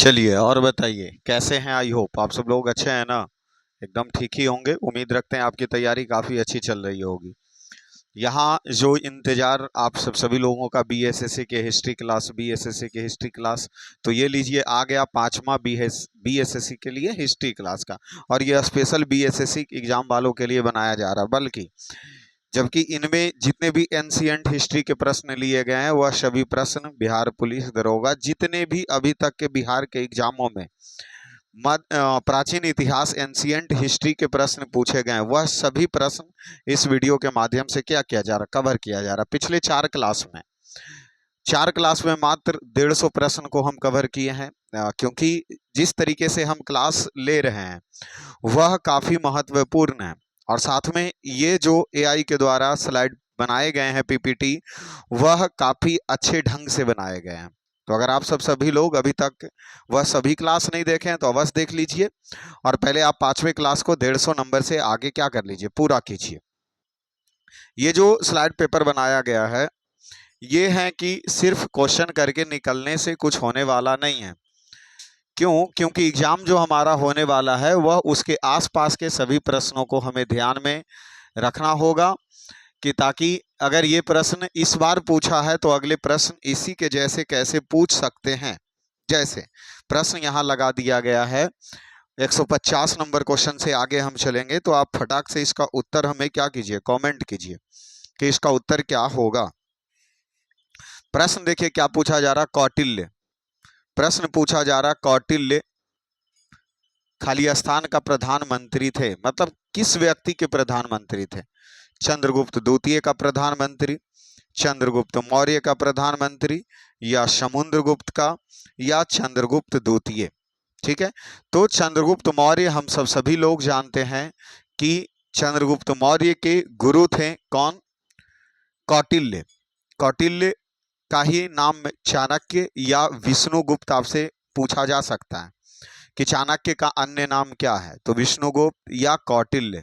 चलिए और बताइए कैसे हैं। आई होप आप सब लोग अच्छे हैं ना, एकदम ठीक ही होंगे। उम्मीद रखते हैं आपकी तैयारी काफ़ी अच्छी चल रही होगी। यहाँ जो इंतजार आप सभी लोगों का बीएसएससी के हिस्ट्री क्लास, बीएसएससी के हिस्ट्री क्लास, तो ये लीजिए आ गया पांचवा बीएसएससी के लिए हिस्ट्री क्लास का। और ये स्पेशल बीएसएससी एग्जाम वालों के लिए बनाया जा रहा है, बल्कि जबकि इनमें जितने भी एंशिएंट हिस्ट्री के प्रश्न लिए गए हैं वह सभी प्रश्न बिहार पुलिस दरोगा, जितने भी अभी तक के बिहार के एग्जामों में प्राचीन इतिहास एंशिएंट हिस्ट्री के प्रश्न पूछे गए हैं, वह सभी प्रश्न इस वीडियो के माध्यम से क्या किया जा रहा, कवर किया जा रहा। पिछले चार क्लास में मात्र 150 प्रश्न को हम कवर किए हैं, क्योंकि जिस तरीके से हम क्लास ले रहे हैं वह काफ़ी महत्वपूर्ण है। और साथ में ये जो एआई के द्वारा स्लाइड बनाए गए हैं पीपीटी, वह काफ़ी अच्छे ढंग से बनाए गए हैं। तो अगर आप सभी लोग अभी तक वह सभी क्लास नहीं देखे हैं तो अवश्य देख लीजिए, और पहले आप पांचवें क्लास को 150 नंबर से आगे क्या कर लीजिए, पूरा कीजिए। ये जो स्लाइड पेपर बनाया गया है ये है कि सिर्फ क्वेश्चन करके निकलने से कुछ होने वाला नहीं है। क्योंकि एग्जाम जो हमारा होने वाला है वह उसके आसपास के सभी प्रश्नों को हमें ध्यान में रखना होगा, कि ताकि अगर ये प्रश्न इस बार पूछा है तो अगले प्रश्न इसी के जैसे कैसे पूछ सकते हैं। जैसे प्रश्न यहाँ लगा दिया गया है 150 नंबर क्वेश्चन से आगे हम चलेंगे, तो आप फटाक से इसका उत्तर हमें क्या कीजिए, कमेंट कीजिए कि इसका उत्तर क्या होगा। प्रश्न देखिए क्या पूछा जा रहा, कौटिल्य प्रश्न पूछा जा रहा। कौटिल्य खाली स्थान का प्रधानमंत्री थे, मतलब किस व्यक्ति के प्रधानमंत्री थे? चंद्रगुप्त द्वितीय का प्रधानमंत्री, चंद्रगुप्त मौर्य का प्रधानमंत्री, या समुद्रगुप्त का, या चंद्रगुप्त द्वितीय। ठीक है, तो चंद्रगुप्त मौर्य हम सभी लोग जानते हैं कि चंद्रगुप्त मौर्य के गुरु थे कौन? कौटिल्य। कौटिल्य का ही नाम चाणक्य या विष्णुगुप्त आपसे पूछा जा सकता है कि चाणक्य का अन्य नाम क्या है, तो विष्णुगुप्त या कौटिल्य।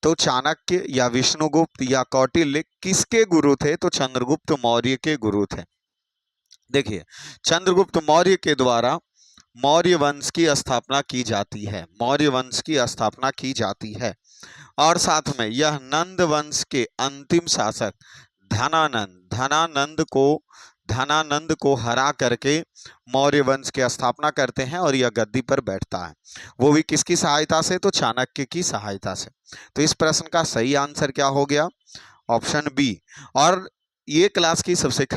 तो चाणक्य या विष्णुगुप्त या कौटिल्य किसके गुरु थे? तो चंद्रगुप्त मौर्य के गुरु थे। देखिए चंद्रगुप्त मौर्य के द्वारा मौर्य वंश की स्थापना की जाती है, मौर्य वंश की स्थापना की जाती है। और साथ में यह नंद वंश के अंतिम शासक धनानंद को हरा करके मौर्य वंश की स्थापना करते हैं, और यह गद्दी पर बैठता है। वो भी किसकी सहायता से? तो चाणक्य की सहायता से। तो इस प्रश्न का सही आंसर क्या हो गया? Option B. और ये क्लास की सबसे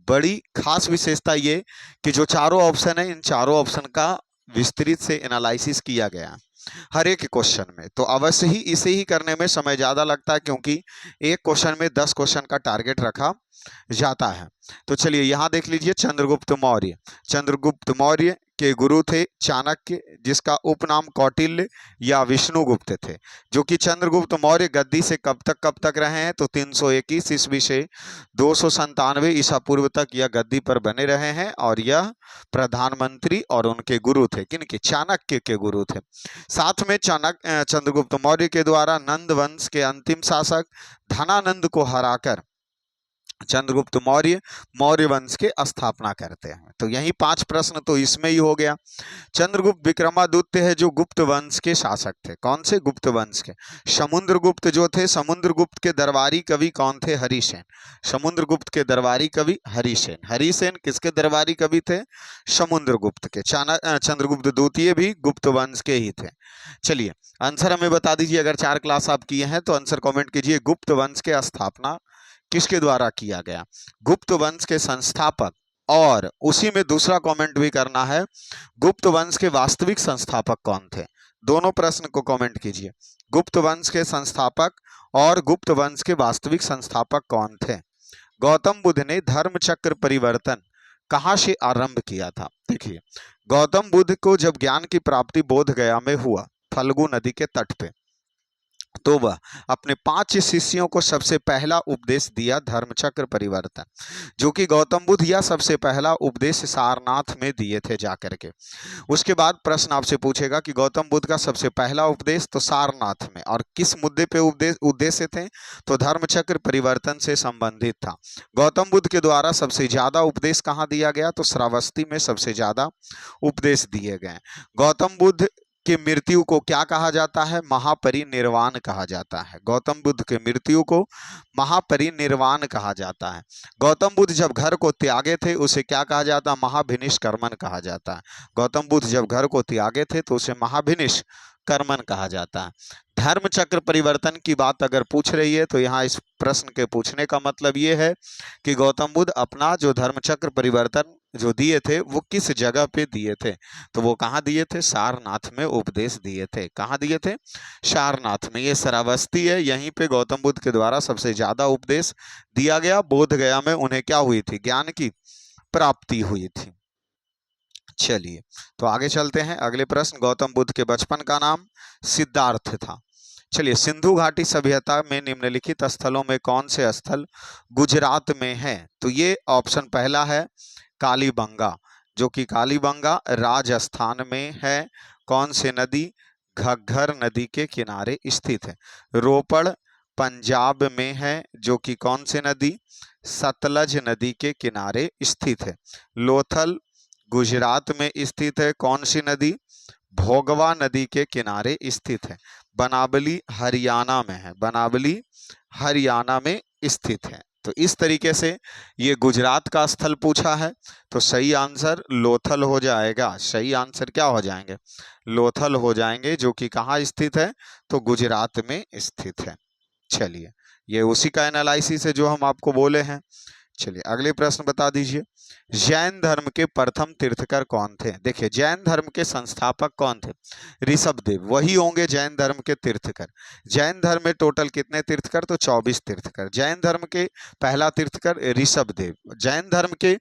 बड़ी खास विशेषता ये कि जो चारों ऑप्शन है, इन चारों ऑप्शन का विस्तृत से एनालिसिस किया गया हर एक क्वेश्चन में। तो अवश्य ही इसे ही करने में समय ज़्यादा लगता है, क्योंकि एक क्वेश्चन में 10 क्वेश्चन का टारगेट रखा जाता है। तो चलिए यहाँ देख लीजिए, चंद्रगुप्त मौर्य के गुरु थे चाणक्य, जिसका उपनाम कौटिल्य या विष्णुगुप्त थे। जो कि चंद्रगुप्त मौर्य गद्दी से कब तक रहे हैं? तो 321 ईस्वी से 297 ईसा पूर्व तक यह गद्दी पर बने रहे हैं, और यह प्रधानमंत्री और उनके गुरु थे। किनके? चाणक्य के गुरु थे। साथ में चंद्रगुप्त मौर्य के द्वारा नंद वंश के अंतिम शासक धनानंद को हराकर चंद्रगुप्त मौर्य वंश के स्थापना करते हैं। तो यही 5 प्रश्न तो इसमें ही हो गया। चंद्रगुप्त विक्रमादित्य है जो गुप्त वंश के शासक थे। कौन से? गुप्त वंश के। समुद्रगुप्त जो थे, समुद्रगुप्त के दरबारी कवि कौन थे? हरिसेन। समुद्रगुप्त के दरबारी कवि हरिसेन। हरिसेन किसके दरबारी कवि थे? समुद्रगुप्त के। चंद्रगुप्त द्वितीय भी गुप्त वंश के ही थे। चलिए आंसर हमें बता दीजिए, अगर 4 क्लास आप किए हैं तो आंसर कमेंट कीजिए। गुप्त वंश के स्थापना किसके द्वारा किया गया? गुप्त वंश के संस्थापक। और उसी में दूसरा कमेंट भी करना है, गुप्त वंश के वास्तविक संस्थापक कौन थे? दोनों प्रश्न को कमेंट कीजिए। गुप्त वंश के संस्थापक और गुप्त वंश के वास्तविक संस्थापक कौन थे? गौतम बुद्ध ने धर्म चक्र परिवर्तन कहां से आरंभ किया था? देखिए गौतम बुद्ध को जब ज्ञान की प्राप्ति बोध गया में हुआ, फल्गु नदी के तट पे, तो वह अपने 5 शिष्यों को सबसे पहला उपदेश दिया धर्मचक्र परिवर्तन, जो कि गौतम बुद्ध या सबसे पहला उपदेश सारनाथ में दिए थे जाकर के। उसके बाद प्रश्न आपसे पूछेगा कि गौतम बुद्ध का सबसे पहला उपदेश तो सारनाथ में, और किस मुद्दे पे उद्देश्य थे, तो धर्मचक्र परिवर्तन से संबंधित था। गौतम बुद्ध के द्वारा सबसे ज्यादा उपदेश कहाँ दिया गया, तो श्रावस्ती में सबसे ज्यादा उपदेश दिए गए। गौतम बुद्ध की मृत्यु को क्या कहा जाता है, महापरिनिर्वाण कहा जाता है। गौतम बुद्ध की मृत्यु को महापरिनिर्वाण कहा जाता है। गौतम बुद्ध जब घर को त्यागे थे उसे क्या कहा जाता है, महाभिनिष्क्रमण कहा जाता है। गौतम बुद्ध जब घर को त्यागे थे तो उसे महाभिनिष्क्रमण कहा जाता है। धर्म चक्र परिवर्तन की बात अगर पूछ रही है तो यहाँ इस प्रश्न के पूछने का मतलब ये है कि गौतम बुद्ध अपना जो धर्म चक्र परिवर्तन जो दिए थे वो किस जगह पे दिए थे, तो वो कहाँ दिए थे, सारनाथ में उपदेश दिए थे। कहाँ दिए थे, सारनाथ में। ये श्रावस्ती है, यहीं पे गौतम बुद्ध के द्वारा सबसे ज्यादा उपदेश दिया गया। बोध गया में उन्हें क्या हुई थी, ज्ञान की प्राप्ति हुई थी। चलिए तो आगे चलते हैं। अगले प्रश्न, गौतम बुद्ध के बचपन का नाम सिद्धार्थ था। चलिए, सिंधु घाटी सभ्यता में निम्नलिखित स्थलों में कौन से स्थल गुजरात में है, तो ये ऑप्शन पहला है कालीबंगा, जो कि कालीबंगा राजस्थान में है। कौन से नदी, घग्गर नदी के किनारे स्थित है। रोपड़ पंजाब में है, जो कि कौन से नदी, सतलज नदी के किनारे स्थित है। लोथल गुजरात में स्थित है, कौन सी नदी, भोगवा नदी के किनारे स्थित है। बनावली हरियाणा में है, बनावली हरियाणा में स्थित है। तो इस तरीके से ये गुजरात का स्थल पूछा है, तो सही आंसर लोथल हो जाएगा। सही आंसर क्या हो जाएंगे, लोथल हो जाएंगे, जो कि कहाँ स्थित है, तो गुजरात में स्थित है। चलिए, ये उसी का एनालिसिस है जो हम आपको बोले हैं। चलिए अगले प्रश्न बता दीजिए, जैन धर्म के प्रथम तीर्थकर कौन थे। देखिए, जैन धर्म के संस्थापक कौन थे, ऋषभदेव, वही होंगे जैन धर्म के तीर्थकर। जैन धर्म में टोटल कितने तीर्थकर, तो 24 तीर्थकर। जैन धर्म के पहला तीर्थकर ऋषभदेव। जैन धर्म के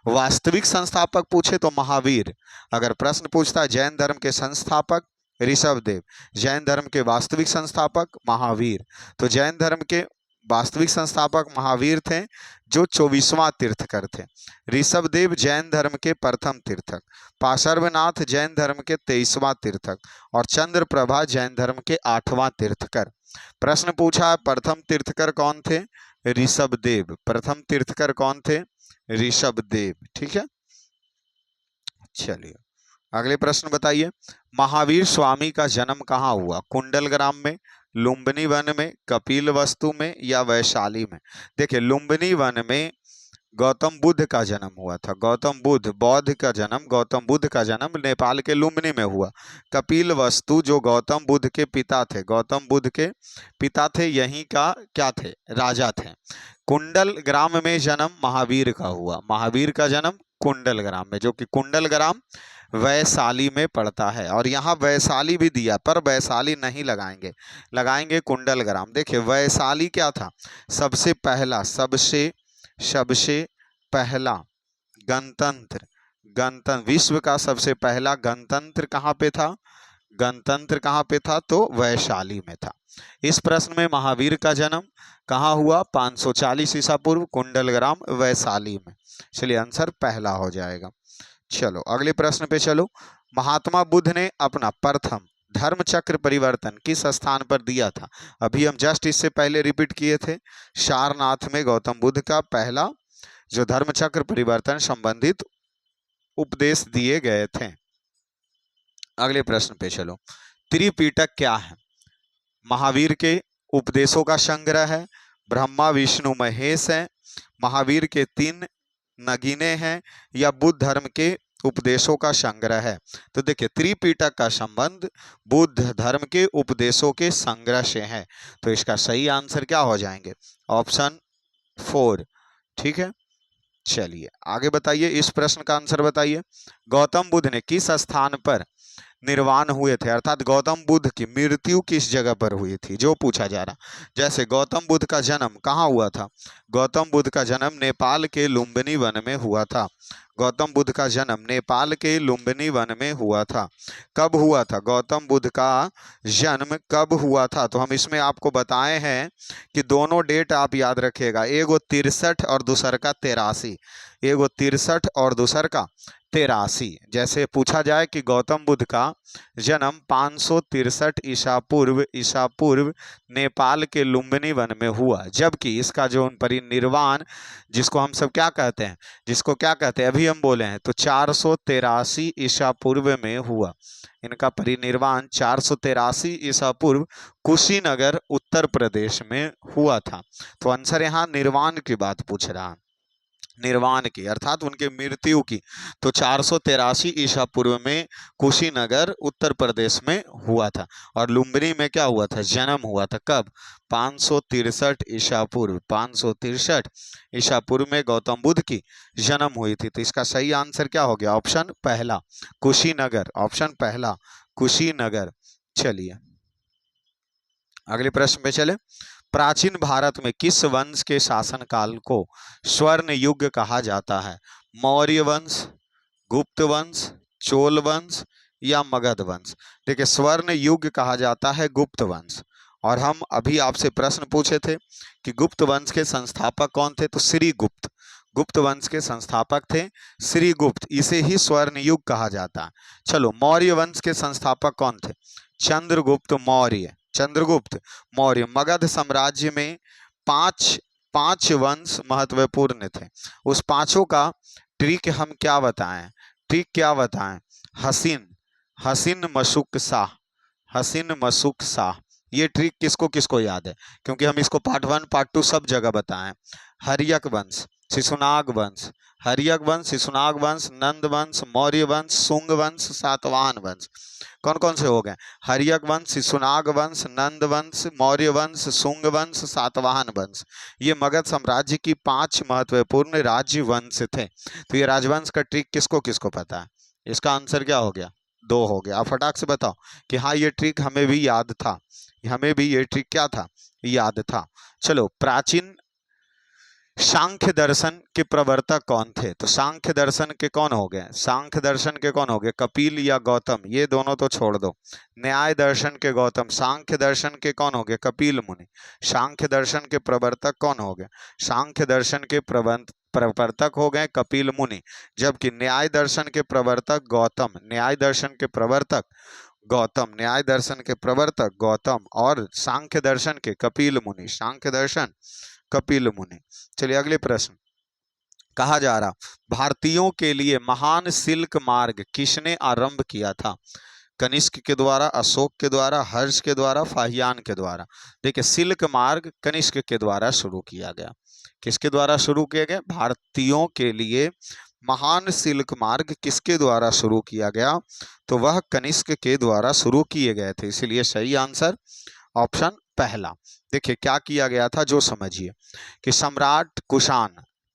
वास्तविक संस्थापक पूछे तो महावीर। अगर प्रश्न पूछता है जैन धर्म के संस्थापक ऋषभदेव, जैन धर्म के वास्तविक संस्थापक महावीर, तो जैन धर्म के वास्तविक संस्थापक महावीर थे, जो 24वां तीर्थकर थे। ऋषभदेव जैन धर्म के प्रथम तीर्थक, पार्श्वनाथ जैन धर्म के 23वां तीर्थक, और चंद्रप्रभा जैन धर्म के 8वां तीर्थकर। प्रश्न पूछा है प्रथम तीर्थकर कौन थे, ऋषभदेव। प्रथम तीर्थकर कौन थे, ऋषभदेव। ठीक है, चलिए अगले प्रश्न बताइए, महावीर स्वामी का जन्म कहाँ हुआ, कुंडलग्राम में, लुम्बिनी वन में, कपिल वस्तु में, या वैशाली में। देखिए, लुम्बिनी वन में गौतम बुद्ध का जन्म हुआ था। गौतम बुद्ध, बौद्ध का जन्म, गौतम बुद्ध का जन्म नेपाल के लुम्बिनी में हुआ। कपिल वस्तु जो गौतम बुद्ध के पिता थे, गौतम बुद्ध के पिता थे, यहीं का क्या थे, राजा थे। कुंडल ग्राम में जन्म महावीर का हुआ। महावीर का जन्म कुंडल ग्राम में, जो कि कुंडल ग्राम वैशाली में पड़ता है। और यहाँ वैशाली भी दिया, पर वैशाली नहीं लगाएंगे, लगाएंगे कुंडल ग्राम। देखिए, वैशाली क्या था, सबसे पहला, सबसे पहला गणतंत्र विश्व का सबसे पहला गणतंत्र कहाँ पे था, गणतंत्र कहाँ पे था, तो वैशाली में था। इस प्रश्न में महावीर का जन्म कहाँ हुआ, 540 ईसा पूर्व, कुंडलग्राम वैशाली में। चलिए आंसर पहला हो जाएगा। चलो अगले प्रश्न पे चलो, महात्मा बुद्ध ने अपना प्रथम धर्म चक्र परिवर्तन किस स्थान पर दिया था। अभी हम जस्ट इससे पहले रिपीट किए थे, सारनाथ में गौतम बुद्ध का पहला जो धर्म चक्र परिवर्तन संबंधित उपदेश दिए गए थे। अगले प्रश्न पे चलो, त्रिपिटक क्या है, महावीर के उपदेशों का संग्रह है, ब्रह्मा विष्णु महेश है, महावीर के 3 नगीने हैं, या बुद्ध धर्म के उपदेशों का संग्रह है। तो देखिए, त्रिपिटक का संबंध बुद्ध धर्म के उपदेशों के संग्रह से है। तो इसका सही आंसर क्या हो जाएंगे, ऑप्शन 4। ठीक है, चलिए आगे बताइए, इस प्रश्न का आंसर बताइए, गौतम बुद्ध ने किस स्थान पर निर्वाण हुए थे, अर्थात गौतम बुद्ध की मृत्यु किस जगह पर हुई थी, जो पूछा जा रहा। जैसे गौतम बुद्ध का जन्म कहाँ हुआ था? गौतम बुद्ध का जन्म नेपाल के लुम्बिनी वन में हुआ था। गौतम बुद्ध का जन्म नेपाल के लुम्बिनी वन में हुआ था। कब हुआ था गौतम बुद्ध का जन्म, कब हुआ था? तो हम इसमें आपको बताए हैं कि दोनों डेट आप याद रखिएगा, एगो 63 और दूसर का 83। एगो 63 और दूसर का 83। जैसे पूछा जाए कि गौतम बुद्ध का जन्म 563 ईसा पूर्व नेपाल के लुम्बिनी वन में हुआ, जबकि इसका जो परिनिर्वाण, जिसको हम सब क्या कहते हैं, जिसको क्या कहते हैं अभी हम बोले हैं, तो 483 ईसा पूर्व में हुआ। इनका परिनिर्वाण 483 ईसा पूर्व कुशीनगर उत्तर प्रदेश में हुआ था। तो आंसर यहाँ निर्वाण की बात पूछ रहा है, निर्वाण की अर्थात उनके मृत्यु की। तो 483 ईसा पूर्व में कुशीनगर उत्तर प्रदेश में हुआ था। और लुम्बिनी में क्या हुआ था? जन्म हुआ था। कब? 563 ईसा पूर्व। 563 ईसा पूर्व में गौतम बुद्ध की जन्म हुई थी। तो इसका सही आंसर क्या हो गया? ऑप्शन पहला, कुशीनगर। ऑप्शन पहला, कुशीनगर। चलिए अगले प्रश्न पे चले। प्राचीन भारत में किस वंश के शासनकाल को स्वर्ण युग कहा जाता है? मौर्य वंश, गुप्त वंश, चोल वंश या मगध वंश? देखिए, स्वर्ण युग कहा जाता है गुप्त वंश। और हम अभी आपसे प्रश्न पूछे थे कि गुप्त वंश के संस्थापक कौन थे, तो श्रीगुप्त। गुप्त वंश के संस्थापक थे श्रीगुप्त, इसे ही स्वर्ण युग कहा जाता है। चलो, मौर्य वंश के संस्थापक कौन थे? चंद्रगुप्त मौर्य। चंद्रगुप्त मौर्य। मगध साम्राज्य में पांच वंश महत्वपूर्ण थे। उस पांचों का ट्रिक हम क्या बताएं? ट्रिक क्या बताएं? हसीन, हसीन मशुक शाह, हसीन मशुक शाह। ये ट्रिक किसको किसको याद है? क्योंकि हम इसको पार्ट 1 पार्ट 2 सब जगह बताएं। हर्यक वंश, शिशुनाग वंश, हर्यक वंश, शिशुनाग वंश, नंद वंश, मौर्य वंश, शुंग वंश, सातवाहन वंश। कौन कौन से हो गए? हर्यक वंश, शिशुनाग वंश, नंद वंश, मौर्य वंश, शुंग वंश, सातवाहन वंश। ये मगध साम्राज्य की 5 महत्वपूर्ण राजवंश थे। तो ये राजवंश का ट्रिक किसको किसको पता है? इसका आंसर क्या हो गया? 2 हो गया। आप फटाक से बताओ कि हाँ ये ट्रिक हमें भी याद था, हमें भी ये ट्रिक क्या था? याद था। चलो, प्राचीन सांख्य दर्शन के प्रवर्तक कौन थे? तो सांख्य दर्शन के कौन हो गए? सांख्य दर्शन के कौन हो गए? कपिल या गौतम? ये दोनों तो छोड़ दो। न्याय दर्शन के गौतम, सांख्य दर्शन के कौन हो गए? कपिल मुनि। सांख्य दर्शन के प्रवर्तक कौन हो गए? सांख्य दर्शन के प्रवर्तक हो गए कपिल मुनि, जबकि न्याय दर्शन के प्रवर्तक गौतम। न्याय दर्शन के प्रवर्तक गौतम, न्याय दर्शन के प्रवर्तक गौतम, और सांख्य दर्शन के कपिल मुनि। सांख्य दर्शन कपिल मुनि। चलिए अगले प्रश्न। कहा जा रहा, भारतीयों के लिए महान सिल्क मार्ग किसने आरंभ किया था? कनिष्क के द्वारा, अशोक के द्वारा, हर्ष के द्वारा, फाहियान के द्वारा? देखिए, सिल्क मार्ग कनिष्क के द्वारा शुरू किया गया। किसके द्वारा शुरू किया गया? भारतीयों के लिए महान सिल्क मार्ग किसके द्वारा शुरू किया गया? तो वह कनिष्क के द्वारा शुरू किए गए थे। इसलिए सही आंसर ऑप्शन पहला। देखिए क्या किया गया था, जो समझिए कि सम्राट कुषाण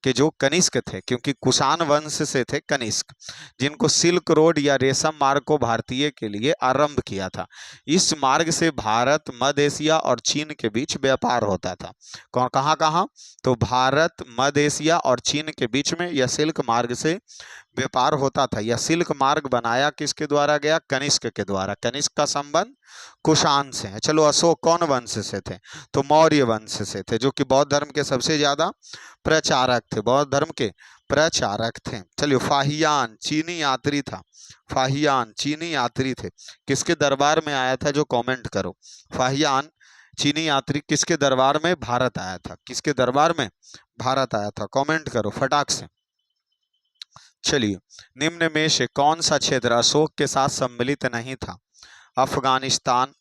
के जो कनिष्क थे, क्योंकि कुषाण वंश से थे कनिष्क, जिनको सिल्क रोड या रेशम मार्ग को भारतीय के लिए आरंभ किया था। इस मार्ग से भारत, मध्य एशिया और चीन के बीच व्यापार होता था। कौन, कहाँ कहाँ? तो भारत, मध्य एशिया और चीन के बीच में यह सिल्क मार्ग से व्यापार होता था। यह सिल्क मार्ग बनाया किसके द्वारा गया? कनिष्क के द्वारा। कनिष्क का संबंध कुषाण से है। चलो, अशोक कौन वंश से थे? तो मौर्य वंश से थे, जो कि बौद्ध धर्म के सबसे ज्यादा प्रचारक थे, बौद्ध धर्म के प्रचारक थे। चलिए, फाहियान चीनी यात्री था। फाहियान चीनी यात्री थे, किसके दरबार में आया था? जो कमेंट करो। फाहियान चीनी यात्री किसके दरबार में? भारत आया था। किसके दरबार में? भारत आया था। कमेंट करो फटाक से। चलिए, निम्न में से कौन सा क्षेत्र अशोक के साथ सम्मिलित नहीं था? अफगानिस्तान,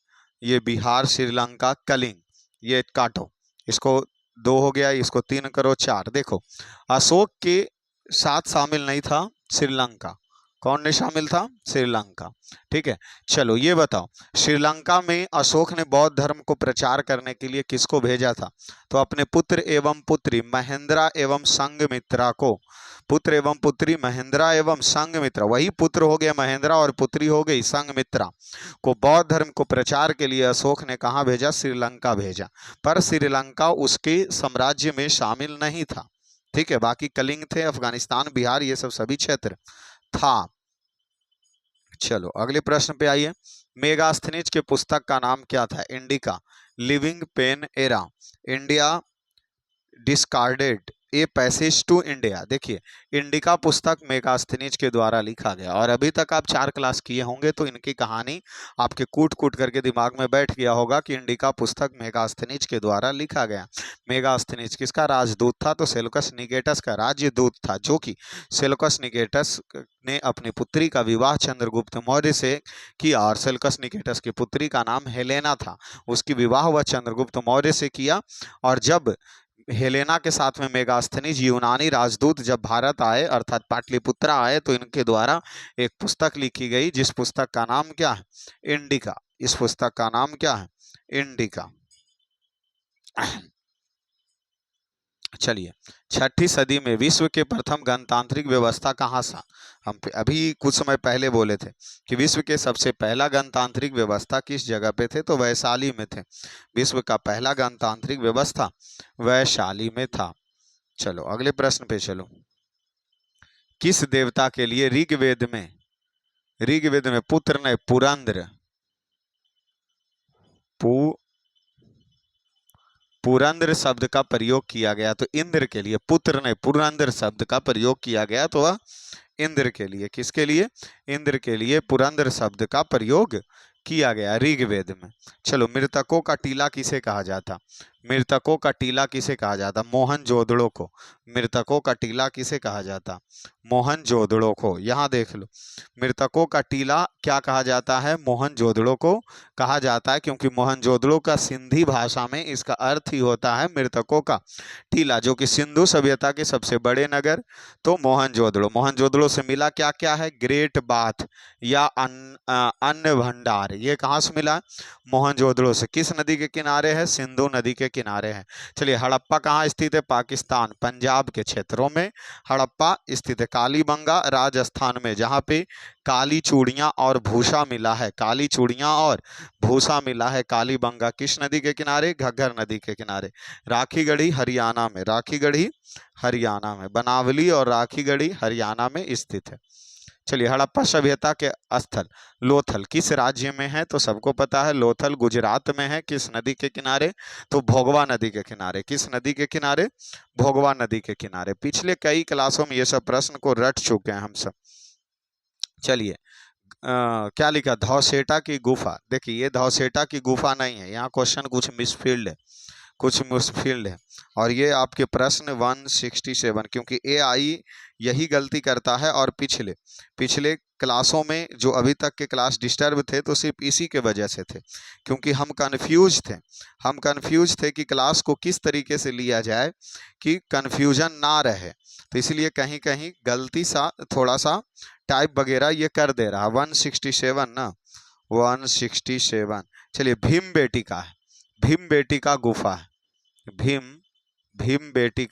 ये बिहार, श्रीलंका, कलिंग। ये काटो, इसको 2 हो गया, इसको 3 करो, 4। देखो, अशोक के साथ शामिल नहीं था श्रीलंका, कौन नहीं शामिल था? श्रीलंका। ठीक है, चलो ये बताओ, श्रीलंका में अशोक ने बौद्ध धर्म को प्रचार करने के लिए किसको भेजा था? तो अपने पुत्र एवं पुत्री महेंद्रा एवं संघमित्रा को। पुत्र एवं पुत्री महेंद्रा एवं संघमित्रा, वही पुत्र हो गया महेंद्रा और पुत्री हो गई संघमित्रा, को बौद्ध धर्म को प्रचार के लिए अशोक ने कहाँ भेजा? श्रीलंका भेजा। पर श्रीलंका उसके साम्राज्य में शामिल नहीं था। ठीक है, बाकी कलिंग थे, अफगानिस्तान, बिहार, ये सब सभी क्षेत्र था। चलो अगले प्रश्न पे आइए। मेगास्थनीज के पुस्तक का नाम क्या था? Indica, living pen era, India discarded, a passage to India. देखिए, इंडिका पुस्तक मेगास्थनीज के द्वारा लिखा गया, और अभी तक आप 4 क्लास किए होंगे तो इनकी कहानी आपके कूट कूट करके दिमाग में बैठ गया होगा कि इंडिका पुस्तक मेगास्थनीज के द्वारा लिखा गया। मेगास्थनीज किसका राजदूत था? तो सेल्यूकस निकेटस का राजदूत था, जो कि सेल्यूकस निकेटस ने अपनी पुत्री का विवाह चंद्रगुप्त मौर्य से किया, और सेल्यूकस निकेटस की पुत्री का नाम हेलेना था। उसकी विवाह वह चंद्रगुप्त मौर्य से किया, और जब हेलेना के साथ में मेगास्थनीज यूनानी राजदूत जब भारत आए अर्थात पाटलिपुत्रा आए, तो इनके द्वारा एक पुस्तक लिखी गई, जिस पुस्तक का नाम क्या है? इंडिका। इस पुस्तक का नाम क्या है? इंडिका। चलिए, 6ठी सदी में विश्व के प्रथम गणतांत्रिक व्यवस्था कहाँ सा? हम अभी कुछ समय पहले बोले थे कि विश्व के सबसे पहला गणतांत्रिक व्यवस्था किस जगह पे थे? तो वैशाली में थे। विश्व का पहला गणतांत्रिक व्यवस्था वैशाली में था। चलो अगले प्रश्न पे चलो। किस देवता के लिए ऋग्वेद में पुत्र ने पुरंद्र पुरंद्र शब्द का प्रयोग किया गया? तो इंद्र के लिए पुत्र ने पुरंद्र शब्द का प्रयोग किया गया, तो वह इंद्र के लिए, किसके लिए? इंद्र के लिए पुरंद्र शब्द का प्रयोग किया गया ऋग्वेद में। चलो, मृतकों का टीला किसे कहा जाता? मृतकों का टीला किसे कहा जाता? मोहनजोदड़ो को। मृतकों का टीला किसे कहा जाता? मोहनजोदड़ो को। यहाँ देख लो, मृतकों का टीला क्या कहा जाता है? मोहनजोदड़ो को कहा जाता है, क्योंकि मोहनजोदड़ो का सिंधी भाषा में इसका अर्थ ही होता है मृतकों का टीला, जो कि सिंधु सभ्यता के सबसे बड़े नगर तो मोहनजोदड़ो से मिला क्या क्या है? ग्रेट बाथ या अन्न भंडार। ये कहाँ से मिला? मोहनजोदड़ो से। किस नदी के किनारे है? सिंधु नदी के किनारे है। चलिए, हड़प्पा कहाँ स्थित है? पाकिस्तान, पंजाब के क्षेत्रों में हड़प्पा स्थित है। कालीबंगा राजस्थान में, जहाँ पे काली चूड़ियाँ और भूसा मिला है। काली चूड़ियाँ और भूसा मिला है कालीबंगा किस नदी के किनारे? घग्गर नदी के किनारे। राखीगढ़ी हरियाणा में, राखीगढ़ी हरियाणा में, बनावली और राखीगढ़ी हरियाणा में स्थित है। चलिए, हड़प्पा सभ्यता के स्थल लोथल किस राज्य में है? तो सबको पता है लोथल गुजरात में है। किस नदी के किनारे? तो भोगवा नदी के किनारे। किस नदी के किनारे? भोगवा नदी के किनारे। पिछले कई क्लासों में ये सब प्रश्न को रट चुके हैं हम सब। चलिए, क्या लिखा? धौसेटा की गुफा। देखिए, ये धौसेटा की गुफा नहीं है, यहाँ क्वेश्चन कुछ मिसफील्ड है, कुछ मुश्किल है, और ये आपके प्रश्न 167, क्योंकि एआई यही गलती करता है, और पिछले क्लासों में जो अभी तक के क्लास डिस्टर्ब थे तो सिर्फ इसी के वजह से थे, क्योंकि हम कंफ्यूज थे कि क्लास को किस तरीके से लिया जाए कि कंफ्यूजन ना रहे, तो इसलिए कहीं कहीं गलती सा थोड़ा सा टाइप वगैरह ये कर दे रहा। 167 ना, 167। चलिए, भीम बेटी का गुफा है। भीम बेटी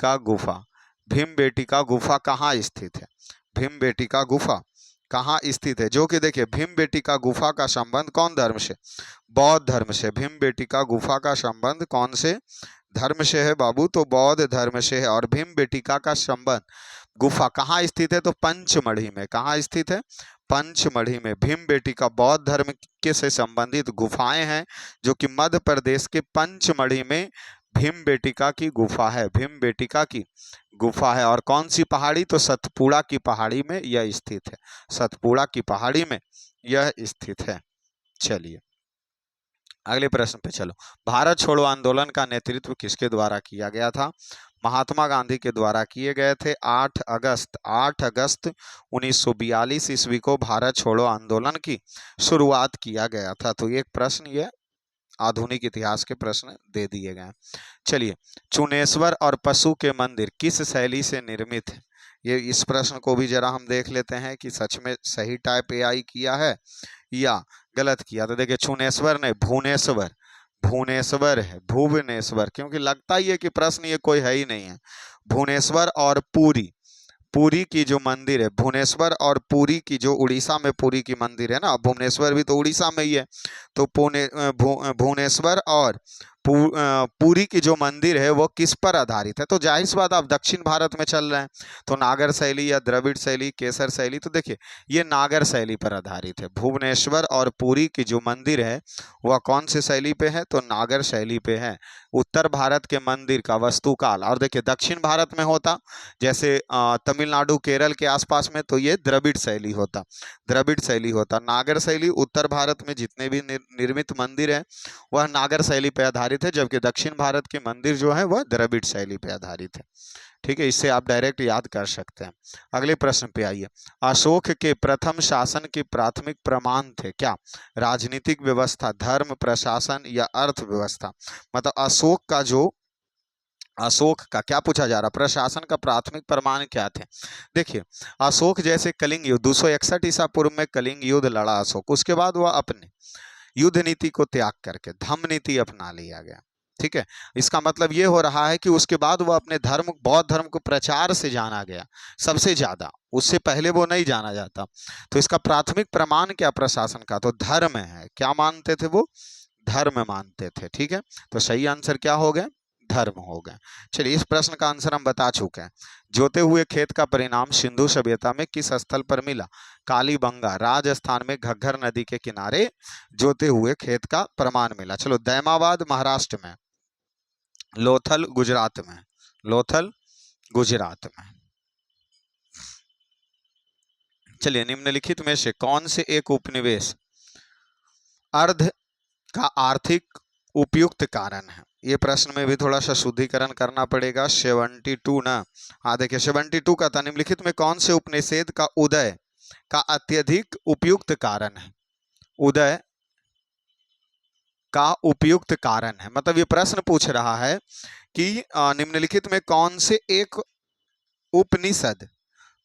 का गुफा कहाँ स्थित है? भीम बेटी का गुफा कहाँ स्थित है? जो कि देखिए, भीम बेटी का गुफा का संबंध कौन धर्म से? बौद्ध धर्म से। भीम बेटी का गुफा का संबंध कौन से धर्म से है बाबू? तो बौद्ध धर्म से है। और भीम बेटिका का संबंध गुफा कहाँ स्थित है? तो पंचमढ़ी में। कहाँ स्थित है? पंचमढ़ी में। भीम बेटिका बौद्ध धर्म के से संबंधित गुफाएं हैं, जो कि मध्य प्रदेश के पंचमढ़ी में भीम बेटिका की गुफा है। भीम बेटिका की गुफा है। और कौन सी पहाड़ी? तो सतपुड़ा की पहाड़ी में यह स्थित है। सतपुड़ा की पहाड़ी में यह स्थित है। चलिए, अगले प्रश्न पे चलो। भारत छोड़ो आंदोलन का नेतृत्व किसके द्वारा किया गया था? महात्मा गांधी के द्वारा किए गए थे। 8 अगस्त 1942 ईस्वी को भारत छोड़ो आंदोलन की शुरुआत किया गया था। तो एक प्रश्न ये आधुनिक इतिहास के प्रश्न दे दिए गए। चलिए, चुनेश्वर और पशु के मंदिर किस शैली से निर्मित है? ये इस प्रश्न को भी जरा हम देख लेते हैं कि सच में सही टाइप एआई किया है या गलत किया। तो देखिए छुनेश्वर नहीं, भुवनेश्वर, भुवनेश्वर है, भुवनेश्वर, क्योंकि लगता ही है कि प्रश्न ये कोई है ही नहीं है। भुवनेश्वर और पुरी, पुरी की जो मंदिर है, भुवनेश्वर और पुरी की जो उड़ीसा में पुरी की मंदिर है ना, भुवनेश्वर भी तो उड़ीसा में ही है, तो भुवनेश्वर और पुरी की जो मंदिर है वो किस पर आधारित है? तो जाहिर सी बात आप दक्षिण भारत में चल रहे हैं, तो नागर शैली या द्रविड़ शैली, केसर शैली, तो देखिए ये नागर शैली पर आधारित है। भुवनेश्वर और पुरी की जो मंदिर है वह कौन से शैली पे है? तो नागर शैली पे है। उत्तर भारत के मंदिर का वास्तुकाल, और देखिए दक्षिण भारत में होता जैसे तमिलनाडु केरल के आसपास में, तो ये द्रविड़ शैली होता, द्रविड़ शैली होता। नागर शैली उत्तर भारत में जितने भी निर्मित मंदिर हैं वह नागर शैली पे आधारित है, जबकि दक्षिण भारत के मंदिर जो है वह द्रविड़ शैली पे आधारित है। ठीक है, इससे आप डायरेक्ट याद कर सकते हैं। अगले प्रश्न पे आइए। अशोक के प्रथम शासन के प्राथमिक प्रमाण थे क्या? राजनीतिक व्यवस्था, धर्म, प्रशासन या अर्थव्यवस्था? मतलब अशोक का क्या पूछा जा रहा, प्रशासन का प्राथमिक प्रमाण क्या थे? देखिए अशोक जैसे कलिंग युद्ध 261 ईसा पूर्व में कलिंग युद्ध लड़ा अशोक, उसके बाद वह अपने युद्ध नीति को त्याग करके धम्म नीति अपना लिया गया। ठीक है, इसका मतलब ये हो रहा है कि उसके बाद वह अपने धर्म, बौद्ध धर्म को प्रचार से जाना गया सबसे ज्यादा, उससे पहले वो नहीं जाना जाता। तो इसका प्राथमिक प्रमाण क्या प्रशासन का? तो धर्म है। क्या मानते थे वो? धर्म मानते थे। ठीक है, तो सही आंसर क्या हो गया? धर्म हो गए। चलिए इस प्रश्न का आंसर हम बता चुके हैं। जोते हुए खेत का परिणाम सिंधु सभ्यता में किस स्थल पर मिला? कालीबंगा, राजस्थान में घग्गर नदी के किनारे जोते हुए खेत का प्रमाण मिला। चलो दैमाबाद महाराष्ट्र में, लोथल गुजरात में, लोथल गुजरात में। चलिए निम्नलिखित में से कौन से एक उपनिवेश अर्ध का आर्थिक उपयुक्त कारण है? ये प्रश्न में भी थोड़ा सा शुद्धिकरण करना पड़ेगा। 72 ना, हाँ देखिए 72 का था, निम्नलिखित में कौन से उपनिषेध का उदय का अत्यधिक उपयुक्त कारण है? उदय का उपयुक्त कारण है, मतलब ये प्रश्न पूछ रहा है कि निम्नलिखित में कौन से एक उपनिषद,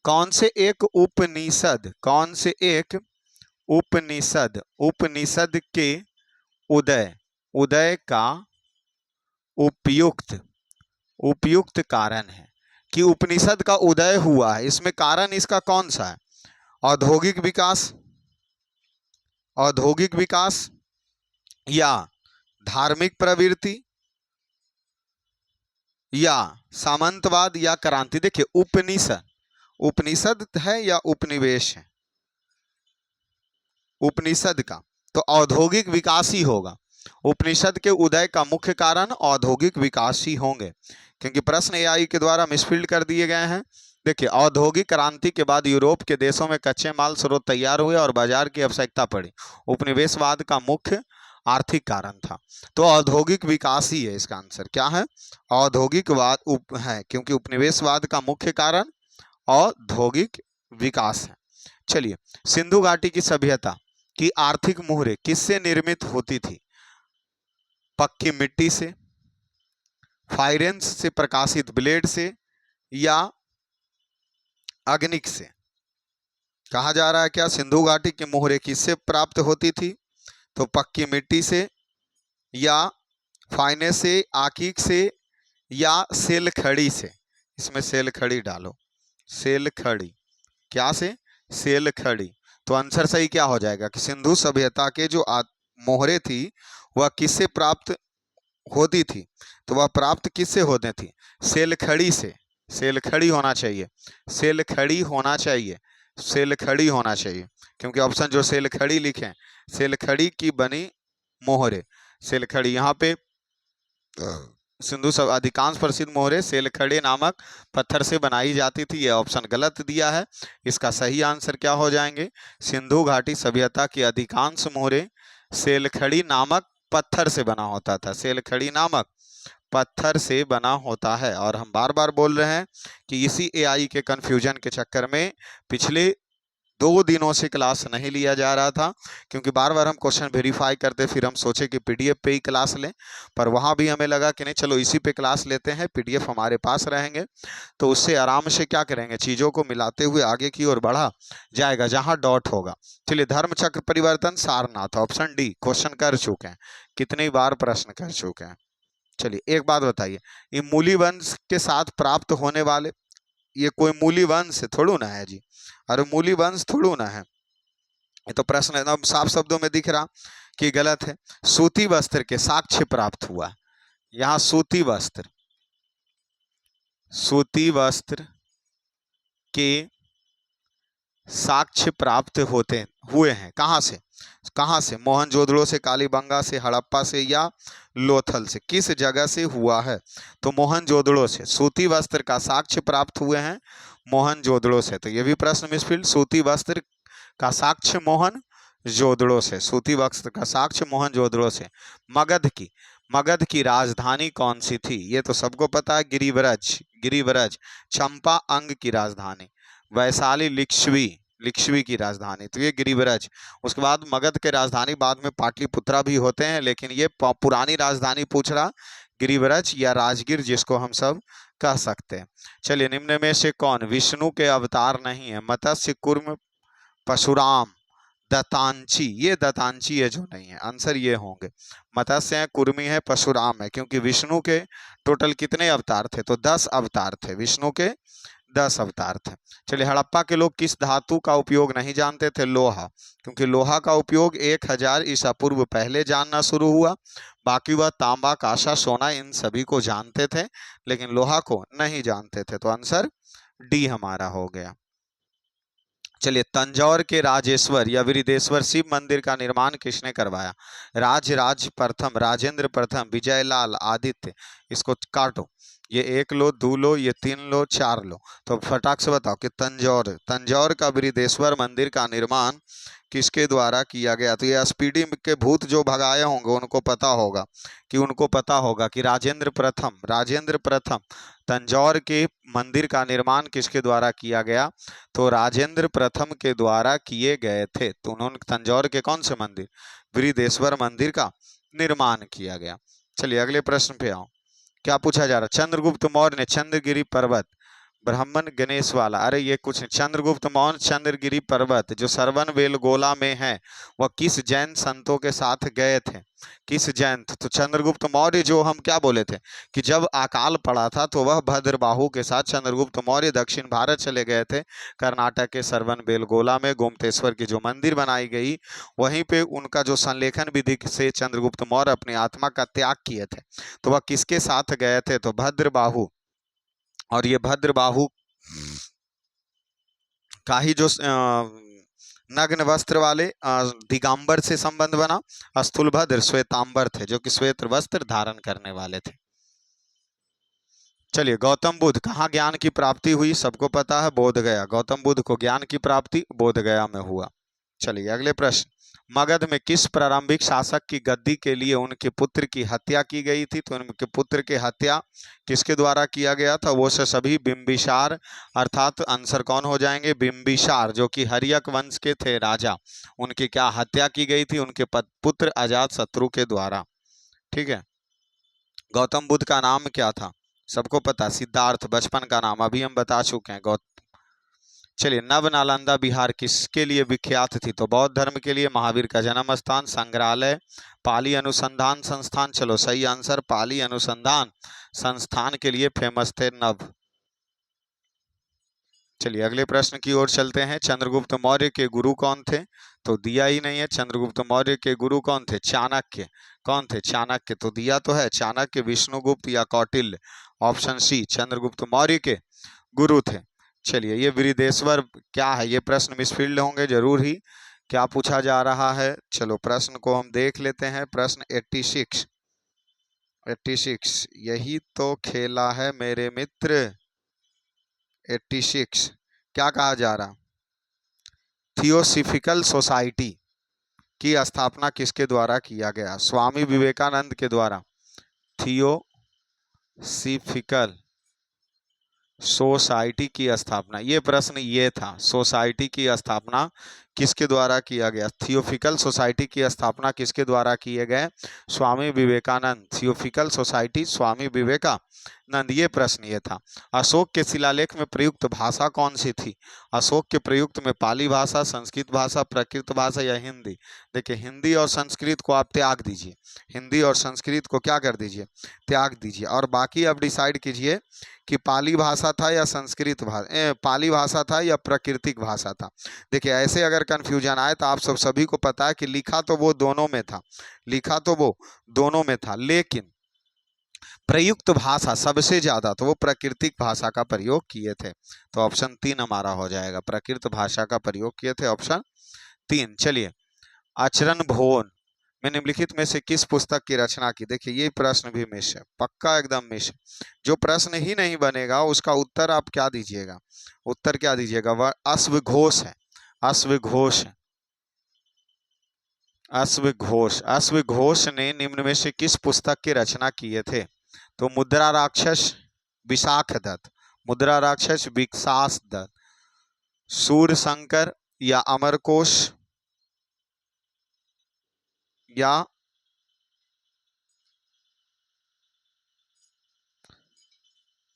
कौन से एक उपनिषद, कौन से एक उपनिषद, उपनिषद के उदय, उदय का उपयुक्त, उपयुक्त कारण है कि उपनिषद का उदय हुआ है। इसमें कारण इसका कौन सा है? औद्योगिक विकास, औद्योगिक विकास या धार्मिक प्रवृत्ति या सामंतवाद या क्रांति? देखिए उपनिषद, उपनिषद है या उपनिवेश है? उपनिषद का, तो औद्योगिक विकास ही होगा। उपनिषद के उदय का मुख्य कारण औद्योगिक विकास ही होंगे, क्योंकि प्रश्न एआई के द्वारा मिसफील्ड कर दिए गए हैं। देखिए औद्योगिक क्रांति के बाद यूरोप के देशों में कच्चे माल स्रोत तैयार हुए और बाजार की आवश्यकता पड़ी। उपनिवेशवाद का मुख्य आर्थिक कारण था, तो औद्योगिक विकास ही है इसका आंसर। क्या है? औद्योगिकवाद है, क्योंकि उपनिवेशवाद का मुख्य कारण औद्योगिक विकास है। चलिए सिंधु घाटी की सभ्यता की आर्थिक मोहरें किससे निर्मित होती थी? पक्की मिट्टी से, फायरेंस से प्रकाशित ब्लेड से या अग्निक से? कहा जा रहा है क्या सिंधु घाटी की मोहरें किससे प्राप्त होती थी? तो पक्की मिट्टी से या फाइनेंस से, आकीक से या सेल खड़ी से? इसमें सेल खड़ी डालो, सेल खड़ी, क्या से? सेल खड़ी। तो आंसर सही क्या हो जाएगा कि सिंधु सभ्यता के जो मोहरें थी वह किससे प्राप्त होती थी? तो वह प्राप्त किससे होती थी? सेल खड़ी से। सेल खड़ी होना चाहिए, सेल खड़ी होना चाहिए, सेल खड़ी होना चाहिए, क्योंकि ऑप्शन जो सेल खड़ी लिखे, सेल खड़ी की बनी मोहरे, सेल खड़ी। यहाँ पे सिंधु सब अधिकांश प्रसिद्ध मोहरे सेलखड़ी नामक पत्थर से बनाई जाती थी। यह ऑप्शन गलत दिया है। इसका सही आंसर क्या हो जाएंगे? सिंधु घाटी सभ्यता की अधिकांश मोहरे सेलखड़ी नामक पत्थर से बना होता था, सेलखड़ी नामक पत्थर से बना होता है। और हम बार बार बोल रहे हैं कि इसी एआई के कंफ्यूजन के चक्कर में पिछले 2 दिनों से क्लास नहीं लिया जा रहा था, क्योंकि बार बार हम क्वेश्चन वेरीफाई करते, फिर हम सोचे कि पीडीएफ पे ही क्लास लें, पर वहाँ भी हमें लगा कि नहीं, चलो इसी पे क्लास लेते हैं, पीडीएफ हमारे पास रहेंगे तो उससे आराम से क्या करेंगे, चीज़ों को मिलाते हुए आगे की ओर बढ़ा जाएगा जहाँ डॉट होगा। चलिए, धर्म चक्र परिवर्तन सारनाथ, ऑप्शन डी क्वेश्चन कर चुके हैं, कितनी बार प्रश्न कर चुके हैं। चलिए एक बात बताइए, ये मूली वंश के साथ प्राप्त होने वाले, ये कोई मूली वंश थोड़ू ना है जी, अरे मूली वंश थोड़ू ना है, ये तो प्रश्न एकदम साफ शब्दों में दिख रहा कि गलत है। सूती वस्त्र के साक्ष्य प्राप्त हुआ, यहाँ सूती वस्त्र, सूती वस्त्र के साक्ष्य प्राप्त होते हुए हैं, कहाँ से, कहाँ से, मोहनजोदड़ो से, कालीबंगा से, हड़प्पा से या लोथल से, किस जगह से हुआ है, तो मोहनजोदड़ो से सूती वस्त्र का साक्ष्य प्राप्त हुए हैं मोहनजोदड़ो से। तो ये भी प्रश्न मिसफिल्ड, सूती वस्त्र का साक्ष्य मोहनजोदड़ो से, सूती वस्त्र का साक्ष्य मोहनजोदड़ो से। मगध की राजधानी कौन सी थी, ये तो सबको पता है, गिरिव्रज, गिरिव्रज। चंपा अंग की राजधानी, वैशाली लिच्छवी, लिच्छवी की राजधानी, तो ये गिरिव्रज। उसके बाद मगध के राजधानी बाद में पाटलिपुत्रा भी होते हैं, लेकिन ये पुरानी राजधानी पूछ रहा, गिरिव्रज या राजगीर जिसको हम सब कह सकते हैं। चलिए, निम्न में से कौन विष्णु के अवतार नहीं है, मत्स्य, कूर्म, परशुराम, दत्तांची, ये दत्तांची है जो नहीं है, आंसर ये होंगे मत्स्य है, कुर्मी है, परशुराम है, क्योंकि विष्णु के टोटल कितने अवतार थे, तो 10 अवतार थे, विष्णु के 10 अवतार थे। चलिए, हड़प्पा के लोग किस धातु का उपयोग नहीं जानते थे, लोहा, क्योंकि लोहा का उपयोग 1000 ईसा पूर्व पहले जानना शुरू हुआ, बाकी वह तांबा, कांसा, सोना इन सभी को जानते थे, लेकिन लोहा को नहीं जानते थे, तो आंसर डी हमारा हो गया। चलिए, तंजौर के राजेश्वर या वृद्धेश्वर शिव मंदिर का निर्माण किसने करवाया, राज प्रथम, राजेंद्र प्रथम, विजयलाल, आदित्य। इसको काटो, ये 1 लो, 2 लो, ये 3 लो, 4 लो, तो फटाक से बताओ कि तंजौर का वृद्धेश्वर मंदिर का निर्माण किसके द्वारा किया गया, तो ये स्पीडी के भूत जो भगाए होंगे उनको पता होगा कि राजेंद्र प्रथम तंजौर के मंदिर का निर्माण किसके द्वारा किया गया, तो राजेंद्र प्रथम के द्वारा किए गए थे। तो उन्होंने तंजौर के कौन से मंदिर, बृहदेश्वर मंदिर का निर्माण किया गया। चलिए अगले प्रश्न पे आओ, क्या पूछा जा रहा है, चंद्रगुप्त मौर्य ने चंद्रगिरी पर्वत, ब्राह्मण गणेश वाला, अरे ये कुछ, चंद्रगुप्त मौर्य चंद्रगिरी पर्वत जो सरवन बेलगोला में है, वह किस जैन संतों के साथ गए थे, किस जैन, तो चंद्रगुप्त मौर्य जो हम क्या बोले थे कि जब अकाल पड़ा था तो वह भद्रबाहु के साथ चंद्रगुप्त मौर्य दक्षिण भारत चले गए थे, कर्नाटक के सरवन बेलगोला में गोमतेश्वर की जो मंदिर बनाई गई, वहीं पे उनका जो संलेखन विधि से चंद्रगुप्त मौर्य अपनी आत्मा का त्याग किए थे, तो वह किसके साथ गए थे, तो भद्रबाहु। और ये भद्रबाहु का ही जो नग्न वस्त्र वाले दिगंबर से संबंध बना, स्थूलभद्र श्वेतांबर थे जो कि श्वेत वस्त्र धारण करने वाले थे। चलिए, गौतम बुद्ध कहाँ ज्ञान की प्राप्ति हुई, सबको पता है, बोधगया, गौतम बुद्ध को ज्ञान की प्राप्ति बोधगया में हुआ। चलिए अगले प्रश्न, मगध में किस प्रारंभिक शासक की गद्दी के लिए उनके पुत्र की हत्या की गई थी, तो उनके पुत्र की हत्या किसके द्वारा किया गया था, वो से सभी बिंबिसार, अर्थात आंसर कौन हो जाएंगे, बिंबिसार, जो कि हर्यक वंश के थे राजा, उनकी क्या हत्या की गई थी, उनके पुत्र अजातशत्रु के द्वारा। ठीक है, गौतम बुद्ध का नाम क्या था, सबको पता, सिद्धार्थ, बचपन का नाम अभी हम बता चुके हैं चलिए, नव नालंदा बिहार किसके लिए विख्यात थी, तो बौद्ध धर्म के लिए, महावीर का जन्म स्थान, संग्रहालय, पाली अनुसंधान संस्थान, चलो सही आंसर पाली अनुसंधान संस्थान के लिए फेमस थे नव। चलिए अगले प्रश्न की ओर चलते हैं, चंद्रगुप्त मौर्य के गुरु कौन थे, तो दिया ही नहीं है, चंद्रगुप्त मौर्य के गुरु कौन थे, चाणक्य, कौन थे, चाणक्य, तो दिया तो है, चाणक्य, विष्णुगुप्त या कौटिल्य, ऑप्शन सी चंद्रगुप्त मौर्य के गुरु थे। चलिए, ये वृद्धेश्वर क्या है, ये प्रश्न मिसफील्ड होंगे जरूर ही, क्या पूछा जा रहा है, चलो प्रश्न को हम देख लेते हैं, प्रश्न 86 यही तो खेला है मेरे मित्र, 86 क्या कहा जा रहा, थियोसॉफिकल सोसाइटी की स्थापना किसके द्वारा किया गया, स्वामी विवेकानंद के द्वारा, थियोसॉफिकल सोसाइटी की स्थापना, ये प्रश्न ये था, सोसाइटी की स्थापना किसके द्वारा किया गया? थियोफिकल सोसाइटी की स्थापना किसके द्वारा किए गए? स्वामी विवेकानंद। थियोफिकल सोसाइटी स्वामी विवेकानंद, ये प्रश्न ये था। अशोक के शिलालेख में प्रयुक्त भाषा कौन सी थी? अशोक के प्रयुक्त में पाली भाषा, संस्कृत भाषा, प्राकृत भाषा या हिंदी? देखिए, हिंदी और संस्कृत को आप त्याग दीजिए, हिंदी और संस्कृत को क्या कर दीजिए? त्याग दीजिए, और बाकी आप डिसाइड कीजिए कि पाली भाषा था या संस्कृत भाषा, पाली भाषा था या प्राकृतिक भाषा था। देखिए, ऐसे अगर कन्फ्यूजन आए तो आप सभी को पता है कि लिखा तो वो दोनों में था, लिखा तो वो दोनों में था, लेकिन प्रयुक्त भाषा सबसे ज्यादा तो वो प्राकृतिक भाषा का प्रयोग किए थे। तो ऑप्शन 3 हमारा हो जाएगा, प्राकृत भाषा का प्रयोग किए थे, ऑप्शन 3। चलिए, आचरण भोन में निम्नलिखित में से किस पुस्तक की रचना की? देखिए, ये प्रश्न भी मिस है, पक्का एकदम मिस है। जो प्रश्न ही नहीं बनेगा उसका उत्तर आप क्या दीजिएगा? उत्तर क्या दीजिएगा? वह अश्वघोष है, अश्वघोष है, अश्वघोष। अश्वघोष ने निम्न में से किस पुस्तक की रचना किए थे? तो मुद्रा राक्षस, विशाख दत्त, मुद्रा राक्षस, विशाख दत्त, सूर्यशंकर या अमरकोश या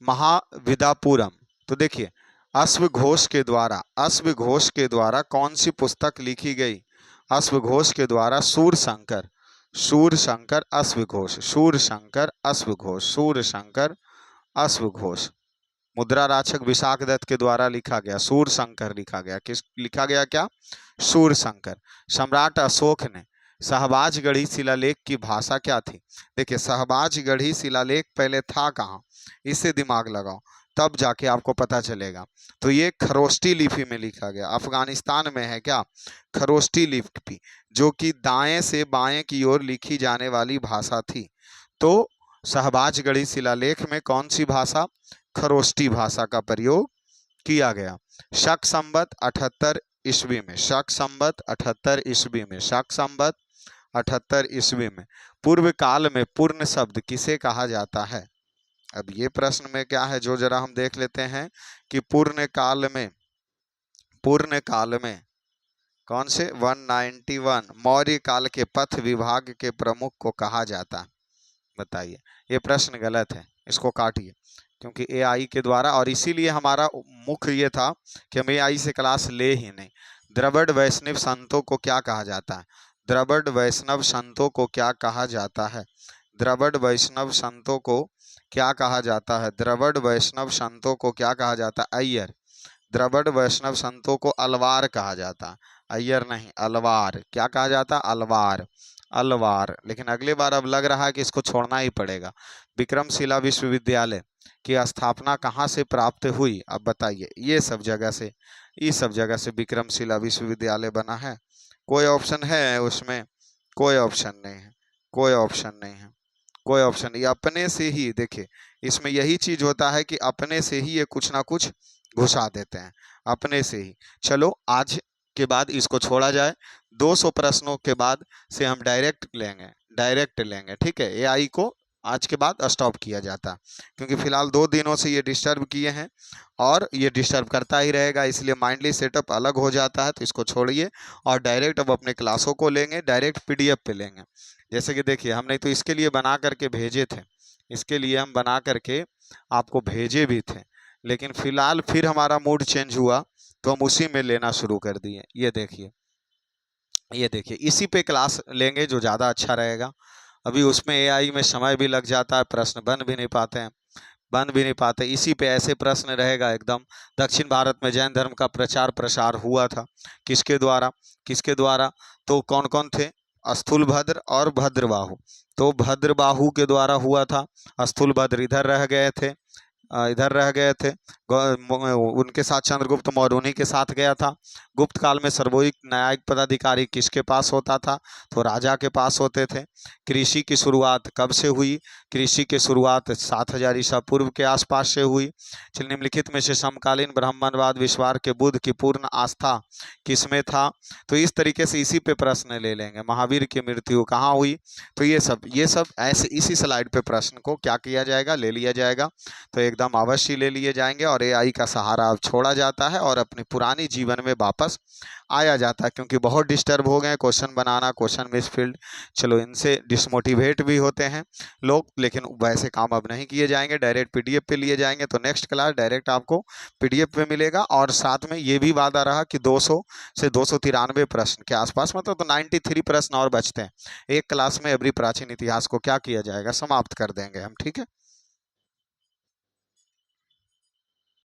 महाविदापुरम। तो देखिए, अश्वघोष के द्वारा, अश्वघोष के द्वारा कौन सी पुस्तक लिखी गई? अश्वघोष के द्वारा सूर्यशंकर, सूर्यशंकर अश्वघोष, सूर्यशंकर अश्वघोष, सूर्यशंकर अश्वघोष। मुद्रा राक्षस विशाख दत्त के द्वारा लिखा गया, सूर्यशंकर लिखा गया। किस लिखा गया? क्या? सूर्यशंकर। सम्राट अशोक ने शाहबाजगढ़ी शिलालेख की भाषा क्या थी? देखिए, शाहबाजगढ़ी शिलालेख पहले था कहाँ, इससे दिमाग लगाओ, तब जाके आपको पता चलेगा। तो ये खरोष्टी लिपि में लिखा गया, अफगानिस्तान में है क्या? खरोष्टी लिपि, जो कि दाएं से बाएं की ओर लिखी जाने वाली भाषा थी। तो शाहबाजगढ़ी शिलालेख में कौन सी भाषा? खरोष्टी भाषा का प्रयोग किया गया। शक संवत 78 ईस्वी में, शक संवत 78 ईस्वी में, शक संवत 78 ईस्वी में पूर्व काल में पूर्ण शब्द किसे कहा जाता है? अब ये प्रश्न में क्या है जो जरा हम देख लेते हैं कि पूर्ण काल में, पूर्ण काल में कौन से? 191 मौर्य काल के पथ विभाग के प्रमुख को कहा जाता है। बताइए, ये प्रश्न गलत है, इसको काटिए, क्योंकि एआई के द्वारा, और इसीलिए हमारा मुख्य ये था कि हम एआई से क्लास ले ही नहीं। द्रविड़ वैष्णव संतों को क्या कहा जाता है? द्रविड़ वैष्णव संतों को क्या कहा जाता है? द्रविड़ वैष्णव संतों को क्या कहा जाता है? द्रविड़ वैष्णव संतों को क्या कहा जाता है? अय्यर। द्रविड़ वैष्णव संतों को अलवार कहा जाता है, अय्यर नहीं, अलवार। क्या कहा जाता? अलवार, अलवार। लेकिन अगली बार अब लग रहा है कि इसको छोड़ना ही पड़ेगा। विक्रमशिला विश्वविद्यालय की स्थापना कहाँ से प्राप्त हुई? अब बताइए, ये सब जगह से, इस सब जगह से विक्रमशिला विश्वविद्यालय बना है। कोई ऑप्शन है उसमें? कोई ऑप्शन नहीं है, कोई ऑप्शन नहीं है, कोई ऑप्शन नहीं। अपने से ही, देखिए, इसमें यही चीज होता है कि अपने से ही ये कुछ ना कुछ घुसा देते हैं, अपने से ही। चलो, आज के बाद इसको छोड़ा जाए, 200 प्रश्नों के बाद से हम डायरेक्ट लेंगे, डायरेक्ट लेंगे, ठीक है? एआई को आज के बाद स्टॉप किया जाता है, क्योंकि फिलहाल 2 दिनों से ये डिस्टर्ब किए हैं और ये डिस्टर्ब करता ही रहेगा, इसलिए माइंडली सेटअप अलग हो जाता है। तो इसको छोड़िए और डायरेक्ट अब अपने क्लासों को लेंगे, डायरेक्ट पीडीएफ पे लेंगे। जैसे कि देखिए, हमने तो इसके लिए बना करके भेजे थे, इसके लिए हम बना करके आपको भेजे भी थे, लेकिन फिलहाल फिर हमारा मूड चेंज हुआ तो हम उसी में लेना शुरू कर दिए। ये देखिए, ये देखिए, इसी पे क्लास लेंगे जो ज़्यादा अच्छा रहेगा। अभी उसमें एआई में समय भी लग जाता है, प्रश्न बन भी नहीं पाते हैं, बन भी नहीं पाते। इसी पे ऐसे प्रश्न रहेगा एकदम। दक्षिण भारत में जैन धर्म का प्रचार प्रसार हुआ था, किसके द्वारा? किसके द्वारा? तो कौन कौन थे? स्थूलभद्र और भद्रबाहु। तो भद्रबाहु के द्वारा हुआ था, स्थूलभद्र इधर रह गए थे, इधर रह गए थे। उनके साथ चंद्रगुप्त मौर्य उन्हीं के साथ गया था। गुप्त काल में सर्वोच्च न्यायिक पदाधिकारी किसके पास होता था? तो राजा के पास होते थे। कृषि की शुरुआत कब से हुई? कृषि की शुरुआत 7000 ईसा पूर्व के आसपास से हुई। चलिए निम्नलिखित में से समकालीन ब्राह्मणवाद विश्वास के बुद्ध की पूर्ण आस्था किसमें था? तो इस तरीके से इसी पे प्रश्न ले लेंगे। महावीर की मृत्यु कहाँ हुई? तो ये सब ऐसे इसी स्लाइड पे प्रश्न को क्या किया जाएगा, ले लिया जाएगा। तो एकदम अवश्य ले लिए जाएंगे और एआई का सहारा अब छोड़ा जाता है और अपने पुरानी जीवन में वापस आया जाता है, क्योंकि बहुत डिस्टर्ब हो गए क्वेश्चन बनाना, क्वेश्चन मिसफिल्ड। चलो इनसे डिसमोटिवेट भी होते हैं लोग, लेकिन वैसे काम अब नहीं किए जाएंगे, डायरेक्ट पीडीएफ पे लिए जाएंगे। तो नेक्स्ट क्लास डायरेक्ट आपको पीडीएफ पे मिलेगा और साथ में ये भी वादा रहा कि 200 से 293 प्रश्न के आसपास, मतलब तो 93 प्रश्न और बचते हैं। एक क्लास में एवरी प्राचीन इतिहास को क्या किया जाएगा, समाप्त कर देंगे हम, ठीक है।